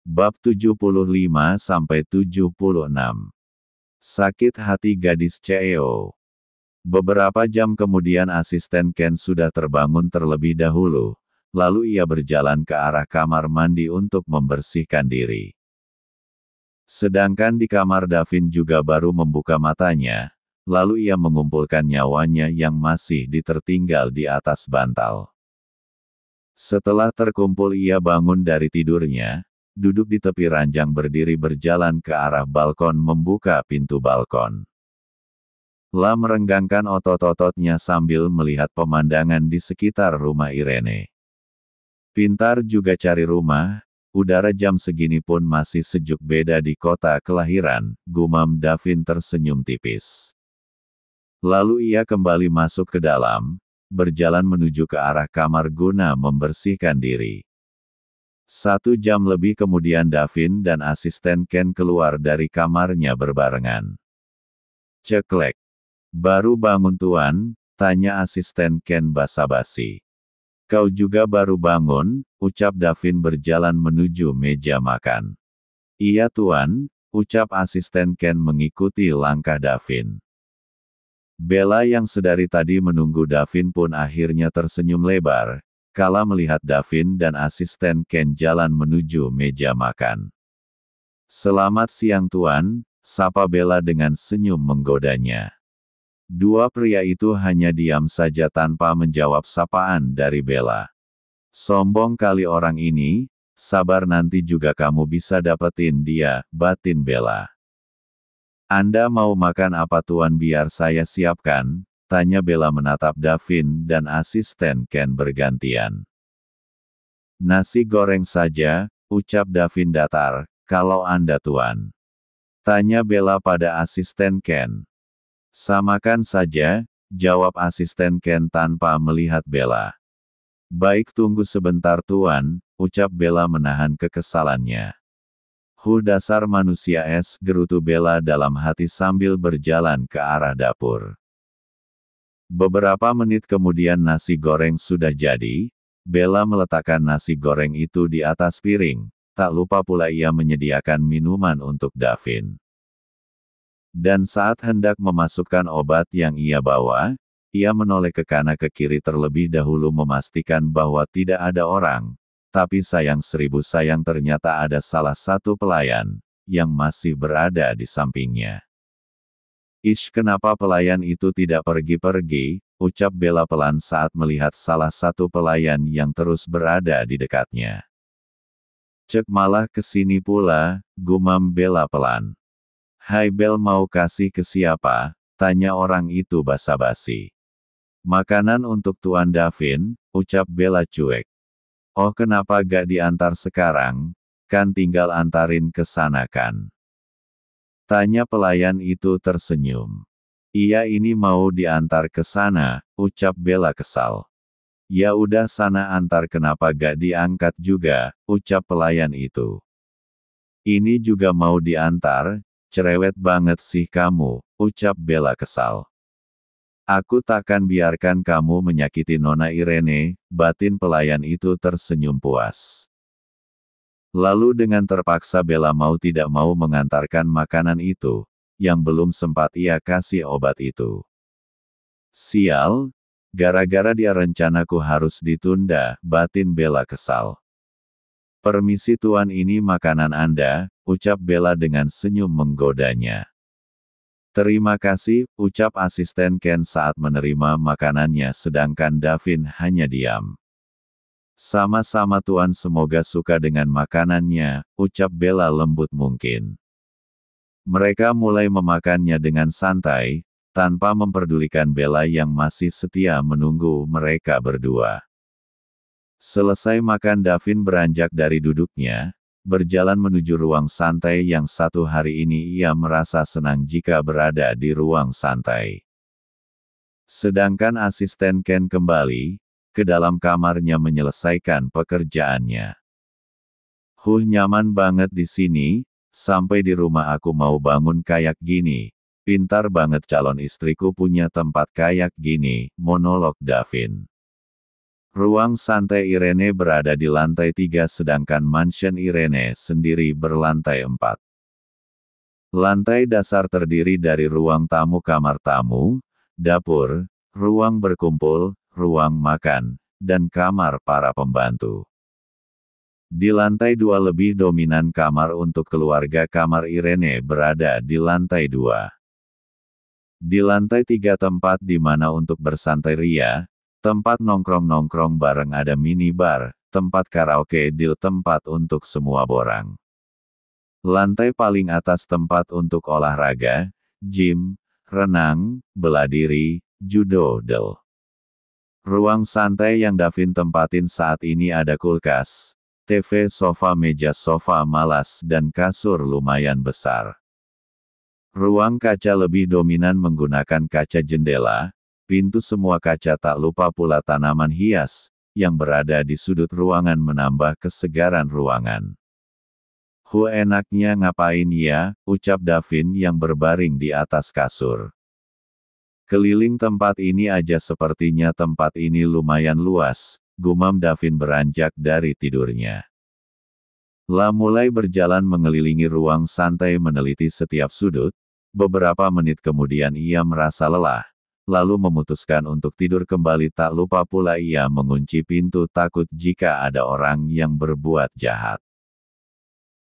Bab 75-76. Sakit hati gadis CEO. Beberapa jam kemudian asisten Ken sudah terbangun terlebih dahulu, lalu ia berjalan ke arah kamar mandi untuk membersihkan diri. Sedangkan di kamar Davin juga baru membuka matanya, lalu ia mengumpulkan nyawanya yang masih tertinggal di atas bantal. Setelah terkumpul ia bangun dari tidurnya, duduk di tepi ranjang berdiri berjalan ke arah balkon membuka pintu balkon. La merenggangkan otot-ototnya sambil melihat pemandangan di sekitar rumah Irene. Pintar juga cari rumah, udara jam segini pun masih sejuk beda di kota kelahiran, gumam Davin tersenyum tipis. Lalu ia kembali masuk ke dalam, berjalan menuju ke arah kamar guna membersihkan diri. 1 jam lebih kemudian Davin dan asisten Ken keluar dari kamarnya berbarengan. Ceklek. Baru bangun tuan, tanya asisten Ken basa-basi. Kau juga baru bangun, ucap Davin berjalan menuju meja makan. Iya tuan, ucap asisten Ken mengikuti langkah Davin. Bella yang sedari tadi menunggu Davin pun akhirnya tersenyum lebar, kala melihat Davin dan asisten Ken jalan menuju meja makan. Selamat siang tuan, sapa Bella dengan senyum menggodanya. Dua pria itu hanya diam saja tanpa menjawab sapaan dari Bella. Sombong kali orang ini, sabar nanti juga kamu bisa dapetin dia, batin Bella. Anda mau makan apa tuan biar saya siapkan? Tanya Bella menatap Davin dan asisten Ken bergantian. Nasi goreng saja, ucap Davin datar, kalau Anda tuan. Tanya Bella pada asisten Ken. Samakan saja, jawab asisten Ken tanpa melihat Bella. Baik tunggu sebentar tuan, ucap Bella menahan kekesalannya. Dasar manusia es, gerutu Bella dalam hati sambil berjalan ke arah dapur. Beberapa menit kemudian nasi goreng sudah jadi, Bella meletakkan nasi goreng itu di atas piring, tak lupa pula ia menyediakan minuman untuk Davin. Dan saat hendak memasukkan obat yang ia bawa, ia menoleh ke kanan ke kiri terlebih dahulu memastikan bahwa tidak ada orang, tapi sayang seribu sayang ternyata ada salah satu pelayan, yang masih berada di sampingnya. Ish, kenapa pelayan itu tidak pergi-pergi, ucap Bella pelan saat melihat salah satu pelayan yang terus berada di dekatnya. Cek malah kesini pula, gumam Bella pelan. Hai Bel, mau kasih ke siapa? Tanya orang itu basa-basi. Makanan untuk Tuan Davin, ucap Bella cuek. Oh kenapa gak diantar sekarang? Kan tinggal antarin ke sana kan? Tanya pelayan itu tersenyum. Iya ini mau diantar ke sana, ucap Bella kesal. Ya udah sana antar kenapa gak diangkat juga, ucap pelayan itu. Ini juga mau diantar, cerewet banget sih kamu, ucap Bella kesal. Aku takkan biarkan kamu menyakiti Nona Irene, batin pelayan itu tersenyum puas. Lalu dengan terpaksa Bella mau tidak mau mengantarkan makanan itu, yang belum sempat ia kasih obat itu. Sial, gara-gara dia rencanaku harus ditunda, batin Bella kesal. Permisi tuan ini makanan Anda, ucap Bella dengan senyum menggodanya. Terima kasih, ucap asisten Ken saat menerima makanannya sedangkan Davin hanya diam. Sama-sama tuan semoga suka dengan makanannya, ucap Bella lembut mungkin. Mereka mulai memakannya dengan santai, tanpa memperdulikan Bella yang masih setia menunggu mereka berdua. Selesai makan Davin beranjak dari duduknya, berjalan menuju ruang santai yang satu hari ini ia merasa senang jika berada di ruang santai. Sedangkan asisten Ken kembali ke dalam kamarnya menyelesaikan pekerjaannya. Nyaman banget di sini, sampai di rumah aku mau bangun kayak gini. Pintar banget calon istriku punya tempat kayak gini, monolog Davin. Ruang santai Irene berada di lantai 3 sedangkan mansion Irene sendiri berlantai 4. Lantai dasar terdiri dari ruang tamu, kamar tamu, dapur, ruang berkumpul, ruang makan, dan kamar para pembantu. Di lantai 2 lebih dominan kamar untuk keluarga. Kamar Irene berada di lantai 2. Di lantai 3 tempat di mana untuk bersantai ria, tempat nongkrong-nongkrong bareng, ada minibar, tempat karaoke deal, tempat untuk semua borang. Lantai paling atas tempat untuk olahraga, gym, renang, bela diri, judo del. Ruang santai yang Davin tempatin saat ini ada kulkas, TV, sofa, meja sofa malas, dan kasur lumayan besar. Ruang kaca lebih dominan menggunakan kaca jendela, pintu semua kaca, tak lupa pula tanaman hias, yang berada di sudut ruangan menambah kesegaran ruangan. Enaknya ngapain ya, ucap Davin yang berbaring di atas kasur. Keliling tempat ini aja sepertinya tempat ini lumayan luas, gumam Davin beranjak dari tidurnya. Mulai berjalan mengelilingi ruang santai meneliti setiap sudut, beberapa menit kemudian ia merasa lelah, lalu memutuskan untuk tidur kembali. Tak lupa pula ia mengunci pintu takut jika ada orang yang berbuat jahat.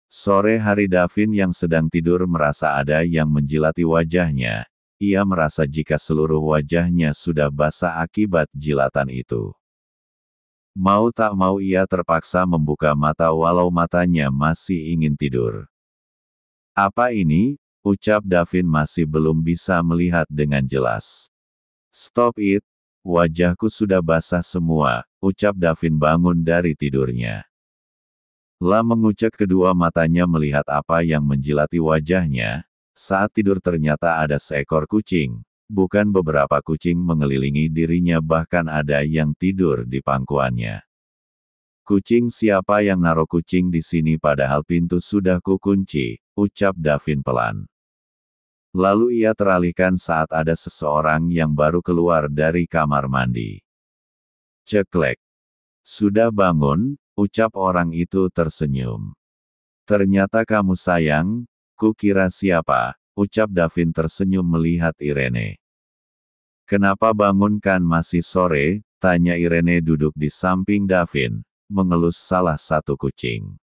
Sore hari Davin yang sedang tidur merasa ada yang menjilati wajahnya. Ia merasa jika seluruh wajahnya sudah basah akibat jilatan itu. Mau tak mau ia terpaksa membuka mata walau matanya masih ingin tidur. Apa ini? Ucap Davin masih belum bisa melihat dengan jelas. Stop it, wajahku sudah basah semua, ucap Davin bangun dari tidurnya. Mengucek kedua matanya melihat apa yang menjilati wajahnya. Saat tidur ternyata ada seekor kucing, bukan beberapa kucing mengelilingi dirinya, bahkan ada yang tidur di pangkuannya. Kucing, siapa yang naruh kucing di sini padahal pintu sudah kukunci, ucap Davin pelan. Lalu ia teralihkan saat ada seseorang yang baru keluar dari kamar mandi. Ceklek. Sudah bangun, ucap orang itu tersenyum. Ternyata kamu sayang. Kukira siapa, ucap Davin tersenyum melihat Irene. Kenapa bangun, kan masih sore, tanya Irene duduk di samping Davin, mengelus salah satu kucing.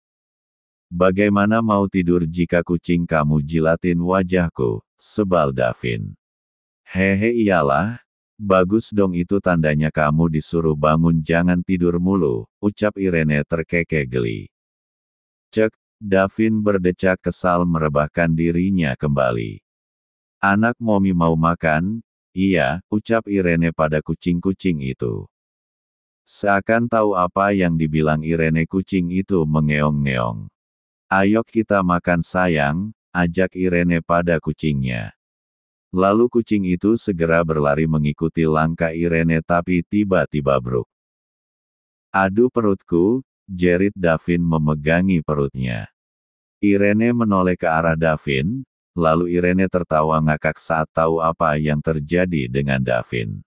Bagaimana mau tidur jika kucing kamu jilatin wajahku, sebal Davin. Hehe, iyalah, bagus dong, itu tandanya kamu disuruh bangun, jangan tidur mulu, ucap Irene terkekeh geli. Cek. Davin berdecak kesal merebahkan dirinya kembali. Anak momi mau makan? Iya, ucap Irene pada kucing-kucing itu. Seakan tahu apa yang dibilang Irene, kucing itu mengeong-ngeong. Ayo kita makan sayang, ajak Irene pada kucingnya. Lalu kucing itu segera berlari mengikuti langkah Irene, tapi tiba-tiba bruk. Aduh perutku, jerit Davin memegangi perutnya. Irene menoleh ke arah Davin, lalu Irene tertawa ngakak saat tahu apa yang terjadi dengan Davin.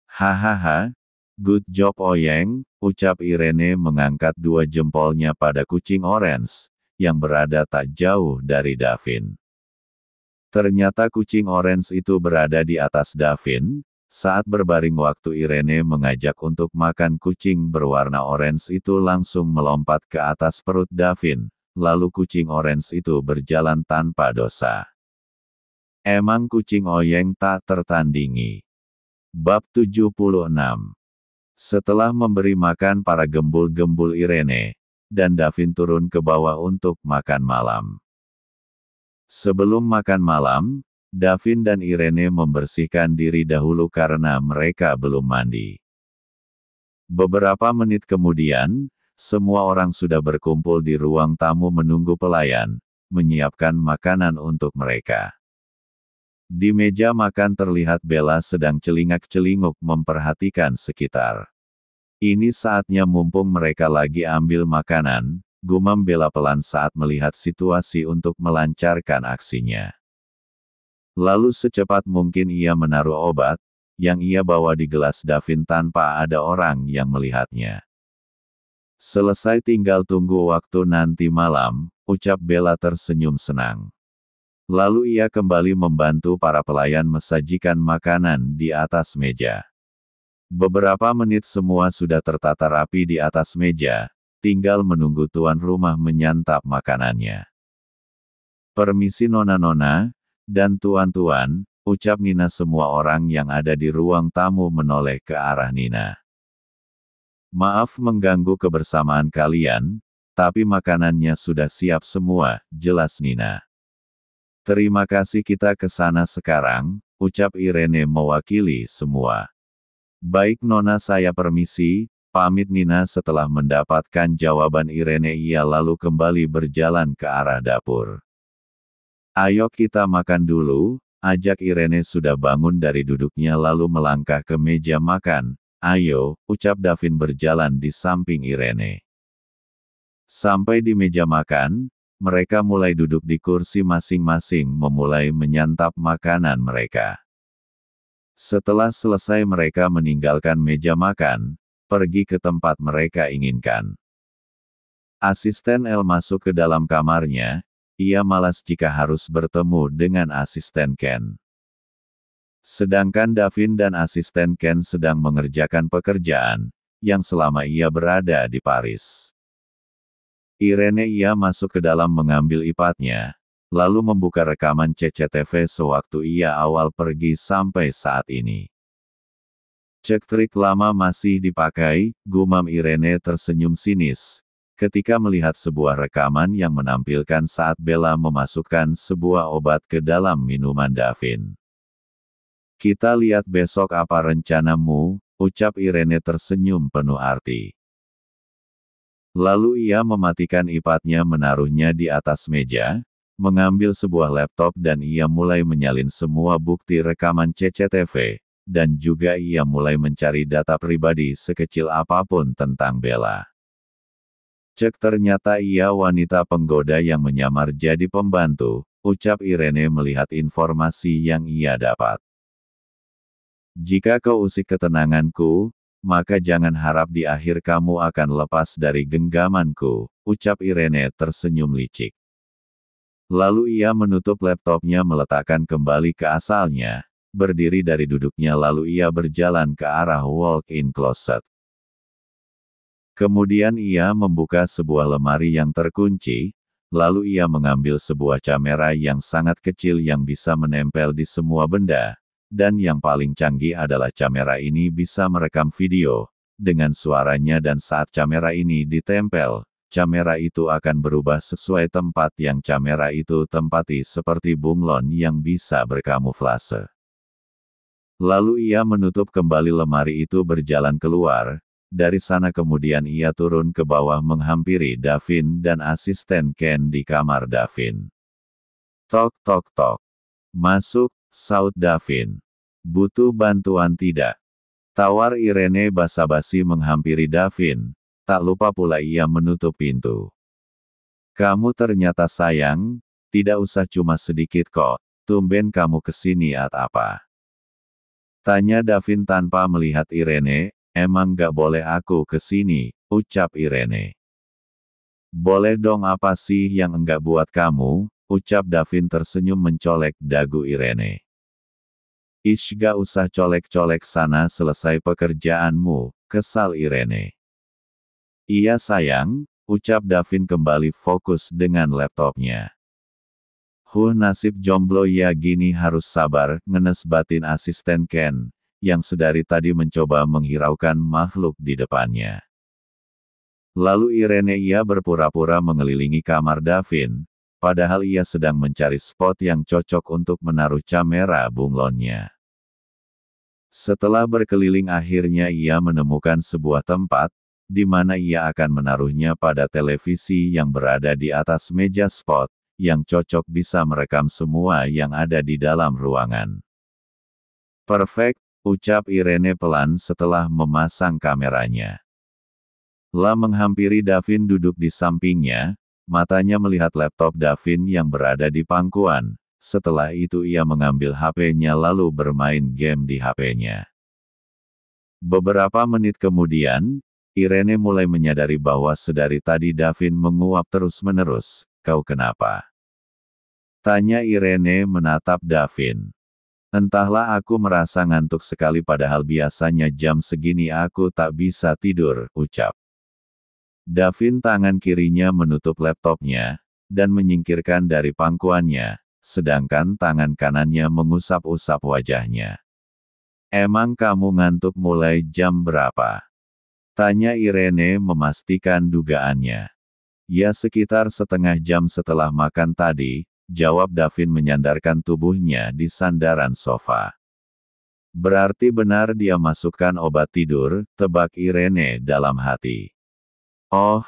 Hahaha, good job Oyeng, ucap Irene mengangkat dua jempolnya pada kucing orange, yang berada tak jauh dari Davin. Ternyata kucing orange itu berada di atas Davin. Saat berbaring waktu Irene mengajak untuk makan, kucing berwarna orange itu langsung melompat ke atas perut Davin, lalu kucing orange itu berjalan tanpa dosa. Emang kucing Oyeng tak tertandingi. Bab 76. Setelah memberi makan para gembul-gembul Irene, dan Davin turun ke bawah untuk makan malam. Sebelum makan malam, Davin dan Irene membersihkan diri dahulu karena mereka belum mandi. Beberapa menit kemudian, semua orang sudah berkumpul di ruang tamu menunggu pelayan, menyiapkan makanan untuk mereka. Di meja makan terlihat Bella sedang celingak-celinguk memperhatikan sekitar. Ini saatnya mumpung mereka lagi ambil makanan, gumam Bella pelan saat melihat situasi untuk melancarkan aksinya. Lalu secepat mungkin ia menaruh obat, yang ia bawa di gelas Davin tanpa ada orang yang melihatnya. Selesai, tinggal tunggu waktu nanti malam, ucap Bella tersenyum senang. Lalu ia kembali membantu para pelayan mensajikan makanan di atas meja. Beberapa menit semua sudah tertata rapi di atas meja, tinggal menunggu tuan rumah menyantap makanannya. Permisi nona-nona, dan tuan-tuan, ucap Nina. Semua orang yang ada di ruang tamu menoleh ke arah Nina. Maaf mengganggu kebersamaan kalian, tapi makanannya sudah siap semua, jelas Nina. Terima kasih, kita ke sana sekarang, ucap Irene mewakili semua. Baik nona, saya permisi, pamit Nina. Setelah mendapatkan jawaban Irene, ia lalu kembali berjalan ke arah dapur. Ayo kita makan dulu, ajak Irene. Sudah bangun dari duduknya lalu melangkah ke meja makan. Ayo, ucap Davin berjalan di samping Irene. Sampai di meja makan, mereka mulai duduk di kursi masing-masing memulai menyantap makanan mereka. Setelah selesai mereka meninggalkan meja makan, pergi ke tempat mereka inginkan. Asisten El masuk ke dalam kamarnya, ia malas jika harus bertemu dengan asisten Ken. Sedangkan Davin dan asisten Ken sedang mengerjakan pekerjaan, yang selama ia berada di Paris. Irene ia masuk ke dalam mengambil iPad-nya, lalu membuka rekaman CCTV sewaktu ia awal pergi sampai saat ini. Cek trik lama masih dipakai, gumam Irene tersenyum sinis, ketika melihat sebuah rekaman yang menampilkan saat Bella memasukkan sebuah obat ke dalam minuman Davin. Kita lihat besok apa rencanamu, ucap Irene tersenyum penuh arti. Lalu ia mematikan iPad-nya, menaruhnya di atas meja, mengambil sebuah laptop dan ia mulai menyalin semua bukti rekaman CCTV, dan juga ia mulai mencari data pribadi sekecil apapun tentang Bella. Cek, ternyata ia wanita penggoda yang menyamar jadi pembantu, ucap Irene melihat informasi yang ia dapat. Jika kau usik ketenanganku, maka jangan harap di akhir kamu akan lepas dari genggamanku, ucap Irene tersenyum licik. Lalu ia menutup laptopnya, meletakkan kembali ke asalnya, berdiri dari duduknya lalu ia berjalan ke arah walk-in closet. Kemudian ia membuka sebuah lemari yang terkunci, lalu ia mengambil sebuah kamera yang sangat kecil yang bisa menempel di semua benda. Dan yang paling canggih adalah kamera ini bisa merekam video, dengan suaranya, dan saat kamera ini ditempel, kamera itu akan berubah sesuai tempat yang kamera itu tempati seperti bunglon yang bisa berkamuflase. Lalu ia menutup kembali lemari itu berjalan keluar, dari sana kemudian ia turun ke bawah menghampiri Davin dan asisten Ken di kamar Davin. Tok tok tok. Masuk, saut Davin. Butuh bantuan tidak? Tawar Irene basa-basi menghampiri Davin, tak lupa pula ia menutup pintu. Kamu ternyata sayang, tidak usah, cuma sedikit kok, tumben kamu kesini apa? Tanya Davin tanpa melihat Irene. Emang gak boleh aku kesini, ucap Irene. Boleh dong, apa sih yang enggak buat kamu, ucap Davin tersenyum mencolek dagu Irene. Ish, gak usah colek-colek sana, selesai pekerjaanmu, kesal Irene. Iya sayang, ucap Davin kembali fokus dengan laptopnya. Nasib jomblo ya gini, harus sabar, ngenes batin asisten Ken, yang sedari tadi mencoba menghiraukan makhluk di depannya. Lalu Irene ia berpura-pura mengelilingi kamar Davin, padahal ia sedang mencari spot yang cocok untuk menaruh kamera bunglonnya. Setelah berkeliling akhirnya ia menemukan sebuah tempat, di mana ia akan menaruhnya pada televisi yang berada di atas meja spot, yang cocok bisa merekam semua yang ada di dalam ruangan. Perfect, ucap Irene pelan setelah memasang kameranya. La menghampiri Davin duduk di sampingnya, matanya melihat laptop Davin yang berada di pangkuan. Setelah itu ia mengambil HP-nya lalu bermain game di HP-nya. Beberapa menit kemudian, Irene mulai menyadari bahwa sedari tadi Davin menguap terus-menerus. Kau kenapa? Tanya Irene menatap Davin. Entahlah, aku merasa ngantuk sekali padahal biasanya jam segini aku tak bisa tidur, ucap. Davin tangan kirinya menutup laptopnya, dan menyingkirkan dari pangkuannya, sedangkan tangan kanannya mengusap-usap wajahnya. Emang kamu ngantuk mulai jam berapa? Tanya Irene memastikan dugaannya. Ya sekitar setengah jam setelah makan tadi, jawab Davin menyandarkan tubuhnya di sandaran sofa. Berarti benar dia masukkan obat tidur, tebak Irene dalam hati. Oh,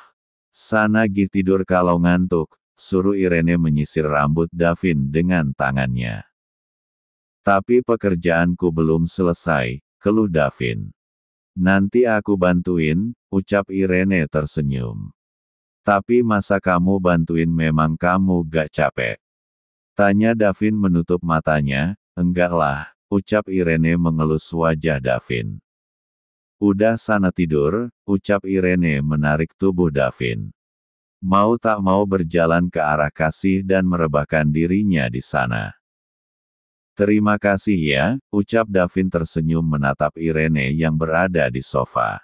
sana gih tidur kalau ngantuk, suruh Irene menyisir rambut Davin dengan tangannya. Tapi pekerjaanku belum selesai, keluh Davin. Nanti aku bantuin, ucap Irene tersenyum. Tapi masa kamu bantuin memang kamu gak capek? Tanya Davin menutup matanya, enggak lah, ucap Irene mengelus wajah Davin. Udah sana tidur, ucap Irene menarik tubuh Davin. Mau tak mau berjalan ke arah kasih dan merebahkan dirinya di sana. Terima kasih ya, ucap Davin tersenyum menatap Irene yang berada di sofa.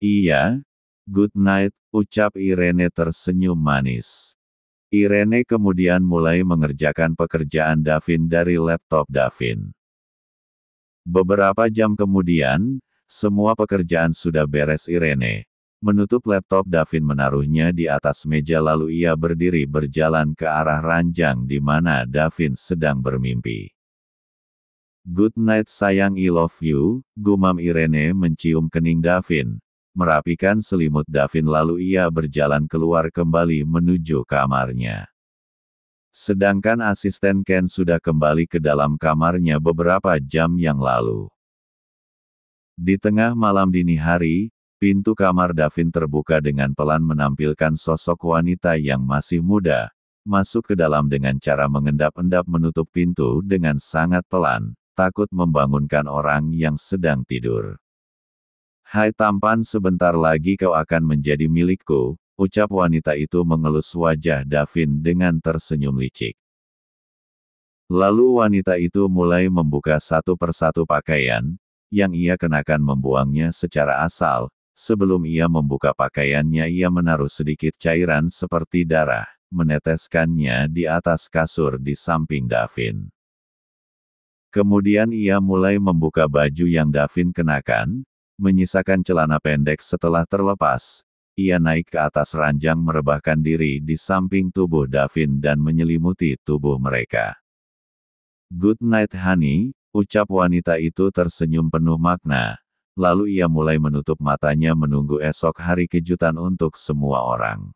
Iya, good night, ucap Irene tersenyum manis. Irene kemudian mulai mengerjakan pekerjaan Davin dari laptop Davin. Beberapa jam kemudian, semua pekerjaan sudah beres. Irene menutup laptop Davin, menaruhnya di atas meja lalu ia berdiri berjalan ke arah ranjang di mana Davin sedang bermimpi. Good night sayang, I love you, gumam Irene mencium kening Davin, merapikan selimut Davin lalu ia berjalan keluar kembali menuju kamarnya. Sedangkan asisten Ken sudah kembali ke dalam kamarnya beberapa jam yang lalu. Di tengah malam dini hari, pintu kamar Davin terbuka dengan pelan menampilkan sosok wanita yang masih muda, masuk ke dalam dengan cara mengendap-endap menutup pintu dengan sangat pelan, takut membangunkan orang yang sedang tidur. Hai tampan, sebentar lagi kau akan menjadi milikku, ucap wanita itu mengelus wajah Davin dengan tersenyum licik. Lalu wanita itu mulai membuka satu persatu pakaian yang ia kenakan, membuangnya secara asal. Sebelum ia membuka pakaiannya, ia menaruh sedikit cairan seperti darah, meneteskannya di atas kasur di samping Davin. Kemudian ia mulai membuka baju yang Davin kenakan, menyisakan celana pendek. Setelah terlepas, ia naik ke atas ranjang merebahkan diri di samping tubuh Davin dan menyelimuti tubuh mereka. Good night honey, ucap wanita itu tersenyum penuh makna, lalu ia mulai menutup matanya menunggu esok hari kejutan untuk semua orang.